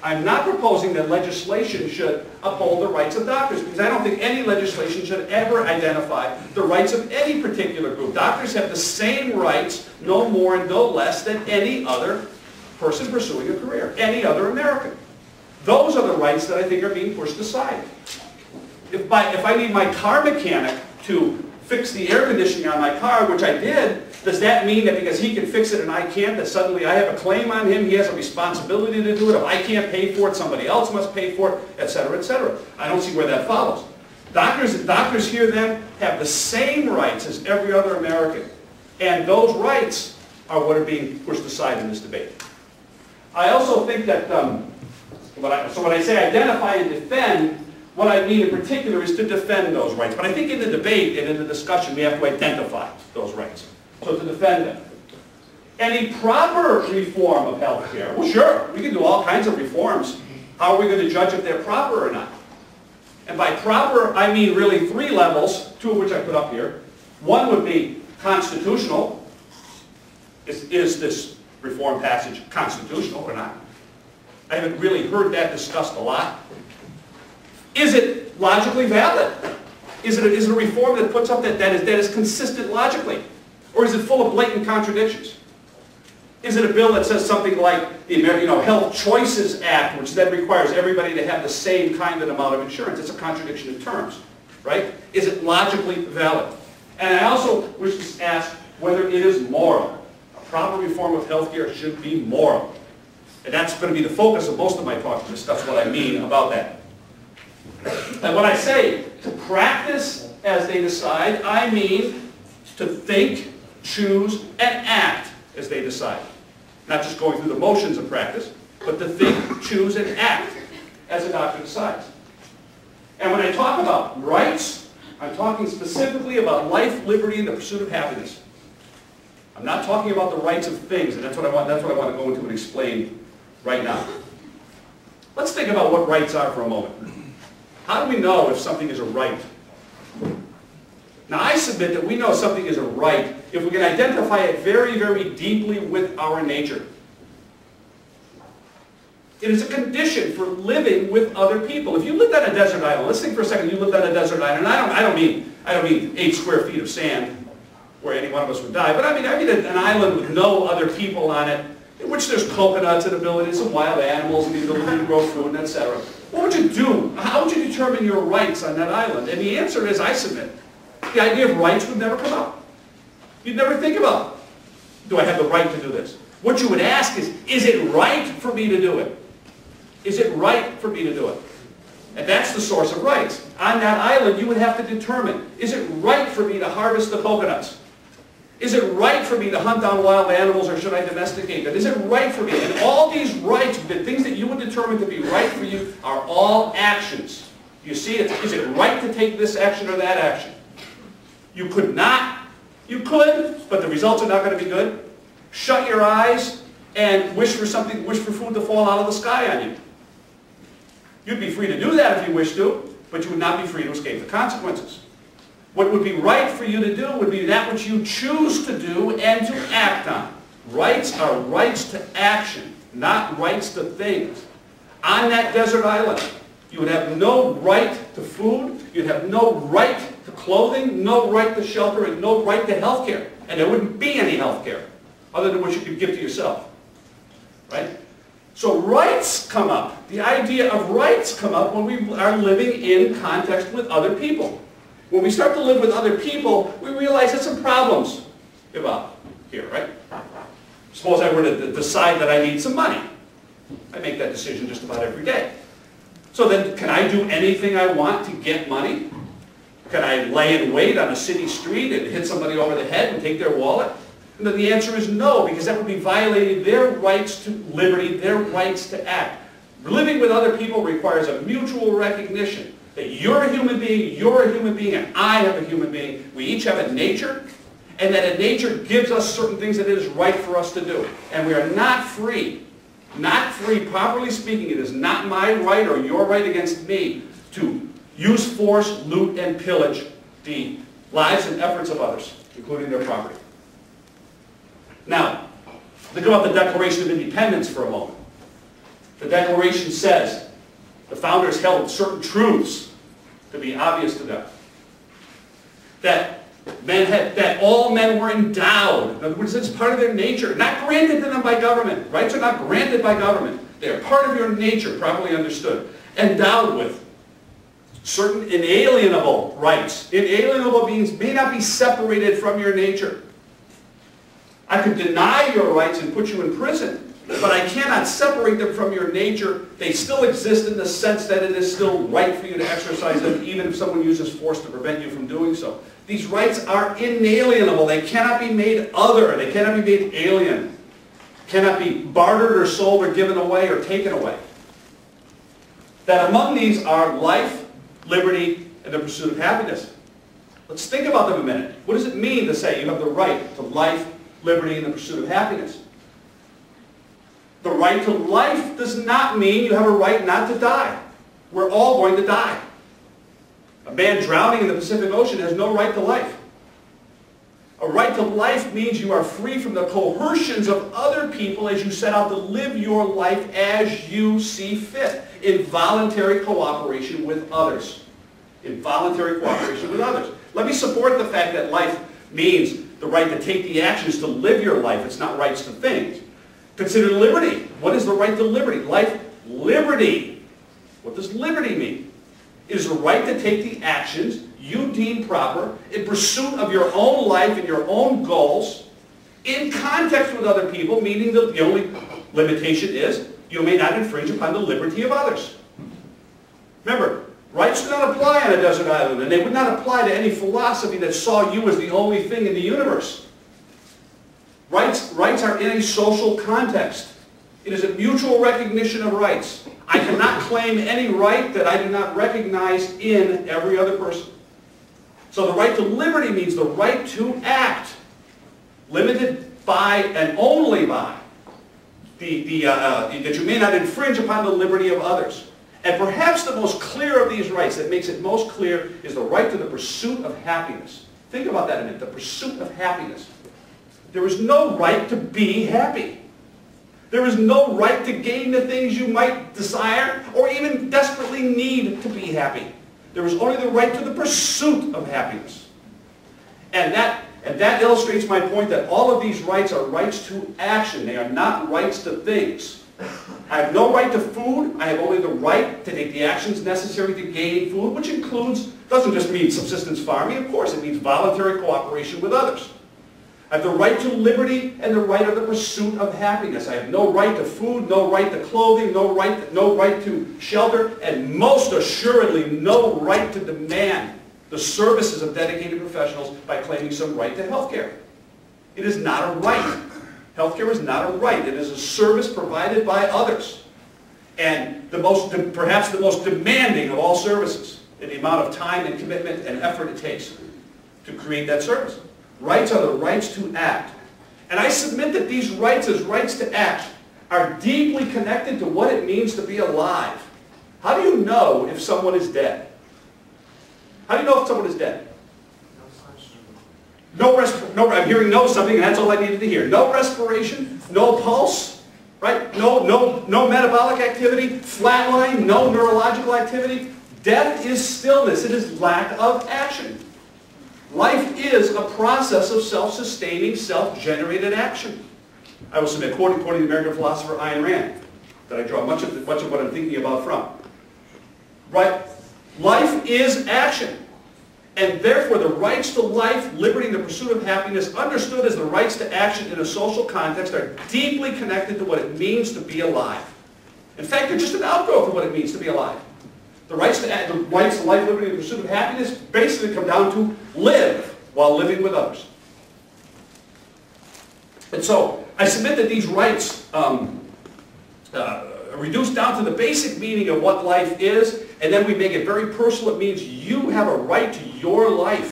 I'm not proposing that legislation should uphold the rights of doctors, because I don't think any legislation should ever identify the rights of any particular group. Doctors have the same rights, no more and no less, than any other person pursuing a career, any other American. Those are the rights that I think are being pushed aside. If I need my car mechanic to fix the air conditioning on my car, which I did, does that mean that because he can fix it and I can't, that suddenly I have a claim on him, he has a responsibility to do it, if I can't pay for it, somebody else must pay for it, etc., etc. I don't see where that follows. Doctors here then have the same rights as every other American, and those rights are what are being pushed aside in this debate. I also think that, when I say identify and defend, what I mean in particular is to defend those rights. But I think in the debate and in the discussion we have to identify those rights. So to defend them. Any proper reform of health care, well sure, we can do all kinds of reforms. How are we going to judge if they're proper or not? And by proper, I mean really three levels, two of which I put up here. One would be constitutional. Is this reform passage constitutional or not? I haven't really heard that discussed a lot. Is it logically valid? Is it a reform that puts up that is consistent logically? Or is it full of blatant contradictions? Is it a bill that says something like the Health Choices Act, which then requires everybody to have the same kind of amount of insurance? It's a contradiction in terms, right? Is it logically valid? And I also wish to ask whether it is moral. A proper reform of health care should be moral. And that's going to be the focus of most of my talk to discuss what I mean about that. And when I say to practice as they decide, I mean to think, choose, and act as they decide. Not just going through the motions of practice, but to think, choose, and act as a doctor decides. And when I talk about rights, I'm talking specifically about life, liberty, and the pursuit of happiness. I'm not talking about the rights of things, and that's what I want to go into and explain right now. Let's think about what rights are for a moment. How do we know if something is a right? Now I submit that we know something is a right if we can identify it very, very deeply with our nature. It is a condition for living with other people. If you lived on a desert island, let's think for a second you lived on a desert island, and I don't mean 8 square feet of sand where any one of us would die, but I mean an island with no other people on it, in which there's coconuts and abilities of wild animals and the ability to grow food, and etc. What would you do? How would you determine your rights on that island? And the answer is, I submit, the idea of rights would never come up. You'd never think about, do I have the right to do this? What you would ask is it right for me to do it? Is it right for me to do it? And that's the source of rights. On that island, you would have to determine, is it right for me to harvest the coconuts? Is it right for me to hunt down wild animals, or should I domesticate them? Is it right for me? And all these rights, the things that you would determine to be right for you, are all actions. You see, is it right to take this action or that action? You could not. You could, but the results are not going to be good. Shut your eyes and wish for food to fall out of the sky on you. You'd be free to do that if you wished to, but you would not be free to escape the consequences. What would be right for you to do would be that which you choose to do and to act on. Rights are rights to action, not rights to things. On that desert island, you would have no right to food, you'd have no right to clothing, no right to shelter, and no right to health care. And there wouldn't be any health care other than what you could give to yourself. Right? So rights come up. The idea of rights come up when we are living in context with other people. When we start to live with other people, we realize that some problems develop here, right? Suppose I were to decide that I need some money. I make that decision just about every day. So then, can I do anything I want to get money? Can I lay in wait on a city street and hit somebody over the head and take their wallet? And then the answer is no, because that would be violating their rights to liberty, their rights to act. Living with other people requires a mutual recognition that you're a human being, and I have a human being. We each have a nature, and that a nature gives us certain things that it is right for us to do. And we are not free. Not free, properly speaking, it is not my right or your right against me to use force, loot, and pillage the lives and efforts of others, including their property. Now, think about the Declaration of Independence for a moment. The Declaration says the founders held certain truths to be obvious to them. That all men were endowed. In other words, it's part of their nature, not granted to them by government. Rights are not granted by government. They are part of your nature, properly understood. Endowed with certain inalienable rights. Inalienable means may not be separated from your nature. I could deny your rights and put you in prison, but I cannot separate them from your nature. They still exist in the sense that it is still right for you to exercise them, even if someone uses force to prevent you from doing so. These rights are inalienable. They cannot be made other. They cannot be made alien. Cannot be bartered or sold or given away or taken away. That among these are life, liberty, and the pursuit of happiness. Let's think about them a minute. What does it mean to say you have the right to life, liberty, and the pursuit of happiness? The right to life does not mean you have a right not to die. We're all going to die. A man drowning in the Pacific Ocean has no right to life. A right to life means you are free from the coercions of other people as you set out to live your life as you see fit, in voluntary cooperation with others. In voluntary cooperation with others. Let me support the fact that life means the right to take the actions to live your life. It's not rights to things. Consider liberty. What is the right to liberty? Life, liberty. What does liberty mean? It is the right to take the actions you deem proper in pursuit of your own life and your own goals in context with other people, meaning that the only limitation is you may not infringe upon the liberty of others. Remember, rights do not apply on a desert island, and they would not apply to any philosophy that saw you as the only thing in the universe. Rights are in a social context. It is a mutual recognition of rights. I cannot claim any right that I do not recognize in every other person. So the right to liberty means the right to act, limited by and only by that you may not infringe upon the liberty of others. And perhaps the most clear of these rights, that makes it most clear, is the right to the pursuit of happiness. Think about that a minute, the pursuit of happiness. There is no right to be happy. There is no right to gain the things you might desire or even desperately need to be happy. There is only the right to the pursuit of happiness. And that illustrates my point that all of these rights are rights to action. They are not rights to things. I have no right to food. I have only the right to take the actions necessary to gain food, which doesn't just mean subsistence farming. Of course, it means voluntary cooperation with others. I have the right to liberty and the right of the pursuit of happiness. I have no right to food, no right to clothing, no right to shelter, and most assuredly no right to demand the services of dedicated professionals by claiming some right to health care. It is not a right. Health care is not a right. It is a service provided by others. And perhaps the most demanding of all services in the amount of time and commitment and effort it takes to create that service. Rights are the rights to act. And I submit that these rights as rights to act are deeply connected to what it means to be alive. How do you know if someone is dead? How do you know if someone is dead? I'm hearing no something, and that's all I needed to hear. No respiration, no pulse, right? No metabolic activity, flatline, no neurological activity. Death is stillness. It is lack of action. Life is a process of self-sustaining, self-generated action. I will submit, quoting the American philosopher Ayn Rand, that I draw much of what I'm thinking about from. Right? Life is action. And therefore, the rights to life, liberty, and the pursuit of happiness, understood as the rights to action in a social context, are deeply connected to what it means to be alive. In fact, they're just an outgrowth of what it means to be alive. The rights to life, liberty, and the pursuit of happiness basically come down to live while living with others. And so, I submit that these rights reduced down to the basic meaning of what life is, and then we make it very personal. It means you have a right to your life.